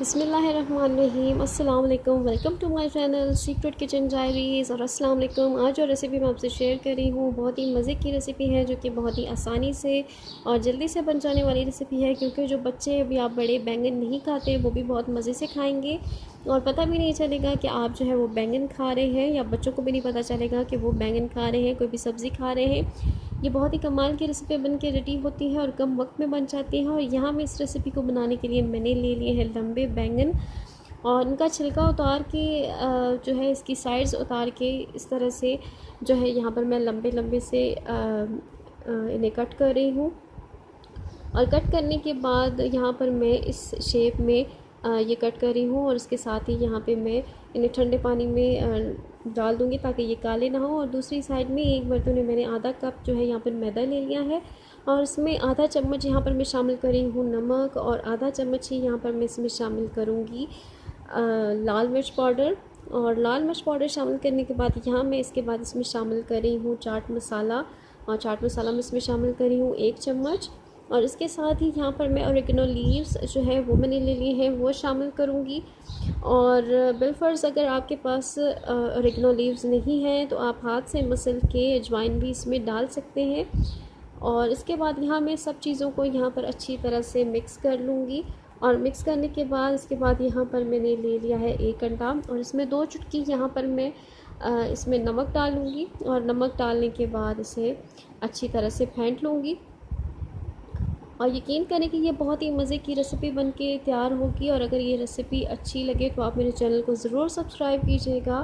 बिस्मिल्लाहिर्रहमानिर्रहीम। अस्सलाम वालेकुम। Welcome to my channel secret kitchen diaries. और अस्सलाम वालेकुम। आज जो रेसिपी मैं आपसे शेयर कर रही हूँ बहुत ही मज़े की रेसिपी है, जो कि बहुत ही आसानी से और जल्दी से बन जाने वाली रेसिपी है। क्योंकि जो बच्चे अभी आप बड़े बैंगन नहीं खाते वो भी बहुत मज़े से खाएँगे और पता भी नहीं चलेगा कि आप जो है वो बैंगन खा रहे हैं, या बच्चों को भी नहीं पता चलेगा कि वो बैंगन खा रहे हैं, कोई भी सब्ज़ी खा रहे हैं। ये बहुत ही कमाल की रेसिपी बन के रेडी होती है और कम वक्त में बन जाती है। और यहाँ मैं इस रेसिपी को बनाने के लिए मैंने ले लिए हैं लंबे बैंगन, और इनका छिलका उतार के जो है इसकी साइड्स उतार के इस तरह से जो है यहाँ पर मैं लंबे लंबे से इन्हें कट कर रही हूँ। और कट करने के बाद यहाँ पर मैं इस शेप में ये कट कर रही हूँ, और इसके साथ ही यहाँ पे मैं इन्हें ठंडे पानी में डाल दूँगी ताकि ये काले ना हो। और दूसरी साइड में एक बर्तन में मैंने आधा कप जो है यहाँ पर मैदा ले लिया है, और इसमें आधा चम्मच यहाँ पर मैं शामिल कर रही हूँ नमक, और आधा चम्मच ही यहाँ पर मैं इसमें शामिल करूँगी लाल मिर्च पाउडर। और लाल मिर्च पाउडर शामिल करने के बाद यहाँ मैं इसके बाद इसमें शामिल कर रही हूँ चाट मसाला, और चाट मसाला मैं इसमें शामिल कर रही हूँ 1 चम्मच। और इसके साथ ही यहाँ पर मैं ऑरिगेनो लीव्स जो है वो मैंने ले लिए हैं, वो शामिल करूँगी। और बिलफर्ज अगर आपके पास ऑरिगेनो लीव्स नहीं है तो आप हाथ से मसल के अजवाइन भी इसमें डाल सकते हैं। और इसके बाद यहाँ मैं सब चीज़ों को यहाँ पर अच्छी तरह से मिक्स कर लूँगी। और मिक्स करने के बाद इसके बाद यहाँ पर मैंने ले लिया है 1 अंडा, और इसमें 2 चुटकी यहाँ पर मैं इसमें नमक डालूँगी। और नमक डालने के बाद इसे अच्छी तरह से फेंट लूँगी। और यकीन करें कि ये बहुत ही मज़े की रेसिपी बन के तैयार होगी। और अगर ये रेसिपी अच्छी लगे तो आप मेरे चैनल को ज़रूर सब्सक्राइब कीजिएगा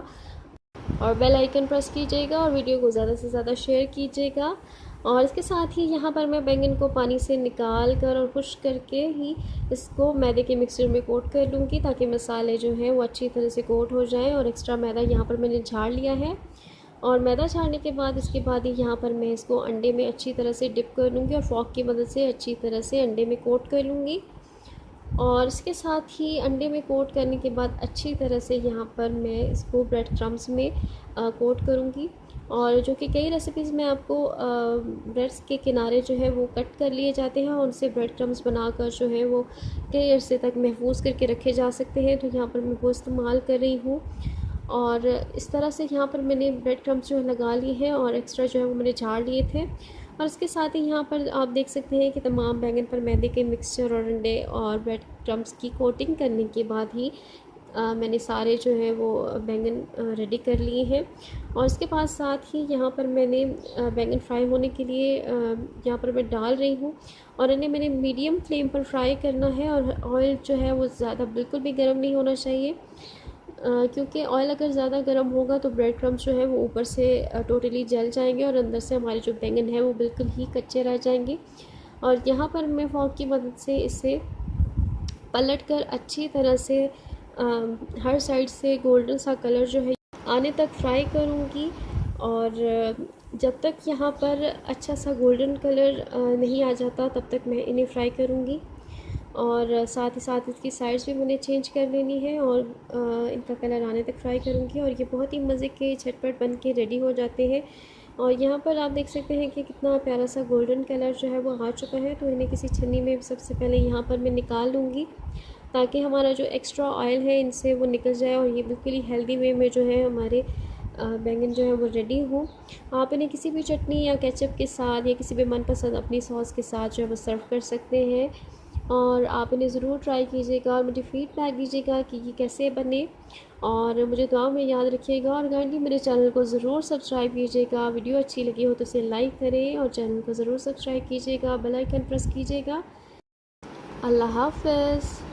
और बेल आइकन प्रेस कीजिएगा, और वीडियो को ज़्यादा से ज़्यादा शेयर कीजिएगा। और इसके साथ ही यहाँ पर मैं बैंगन को पानी से निकाल कर और खुश्क करके ही इसको मैदे के मिक्सचर में कोट कर लूँगी, ताकि मसाले जो हैं वो अच्छी तरह से कोट हो जाएं। और एक्स्ट्रा मैदा यहाँ पर मैंने झाड़ लिया है। और मैदा छाड़ने के बाद इसके बाद ही यहाँ पर मैं इसको अंडे में अच्छी तरह से डिप कर लूँगी, और फॉक की मदद से अच्छी तरह से अंडे में कोट कर लूँगी। और इसके साथ ही अंडे में कोट करने के बाद अच्छी तरह से यहाँ पर मैं इसको ब्रेड क्रम्स में कोट करूँगी। और जो कि कई रेसिपीज़ में आपको ब्रेड्स के किनारे जो है वो कट कर लिए जाते हैं, और उनसे ब्रेड क्रम्स बनाकर जो है वो कई अरसे तक महफूज करके रखे जा सकते हैं। तो यहाँ पर मैं वो इस्तेमाल कर रही हूँ। और इस तरह से यहाँ पर मैंने ब्रेड क्रम्स जो है लगा लिए हैं, और एक्स्ट्रा जो है वो मैंने झाड़ लिए थे। और इसके साथ ही यहाँ पर आप देख सकते हैं कि तमाम बैंगन पर मैदे के मिक्सचर और अंडे और ब्रेड क्रम्स की कोटिंग करने के बाद ही मैंने सारे जो है वो बैंगन रेडी कर लिए हैं। और इसके बाद साथ ही यहाँ पर मैंने बैंगन फ्राई होने के लिए यहाँ पर मैं डाल रही हूँ, और इन्हें मैंने मीडियम फ्लेम पर फ्राई करना है। और ऑयल जो है वो ज़्यादा बिल्कुल भी गर्म नहीं होना चाहिए, क्योंकि ऑयल अगर ज़्यादा गर्म होगा तो ब्रेड क्रम्स जो है वो ऊपर से टोटली जल जाएंगे, और अंदर से हमारे जो बैंगन है वो बिल्कुल ही कच्चे रह जाएंगे। और यहाँ पर मैं फॉक की मदद से इसे पलट कर अच्छी तरह से हर साइड से गोल्डन सा कलर जो है आने तक फ्राई करूँगी। और जब तक यहाँ पर अच्छा सा गोल्डन कलर नहीं आ जाता तब तक मैं इन्हें फ्राई करूँगी। और साथ ही साथ इसकी साइड्स भी मैंने चेंज कर लेनी है, और इनका कलर आने तक फ्राई करूँगी। और ये बहुत ही मज़े के झटपट बन के रेडी हो जाते हैं। और यहाँ पर आप देख सकते हैं कि कितना प्यारा सा गोल्डन कलर जो है वो आ चुका है। तो इन्हें किसी छन्नी में सबसे पहले यहाँ पर मैं निकाल लूँगी, ताकि हमारा जो एक्स्ट्रा ऑयल है इनसे वो निकल जाए, और ये बिल्कुल ही हेल्दी वे में जो है हमारे बैंगन जो है वो रेडी हो। आप इन्हें किसी भी चटनी या केचप के साथ या किसी भी मनपसंद अपनी सॉस के साथ जो है वो सर्व कर सकते हैं। और आप इन्हें ज़रूर ट्राई कीजिएगा और मुझे फ़ीडबैक दीजिएगा कि ये कैसे बने। और मुझे दुआ में याद रखिएगा, और काइंडली मेरे चैनल को ज़रूर सब्सक्राइब कीजिएगा। वीडियो अच्छी लगी हो तो इसे लाइक करें, और चैनल को ज़रूर सब्सक्राइब कीजिएगा, बेल आइकन प्रेस कीजिएगा। अल्लाह हाफ़िज़।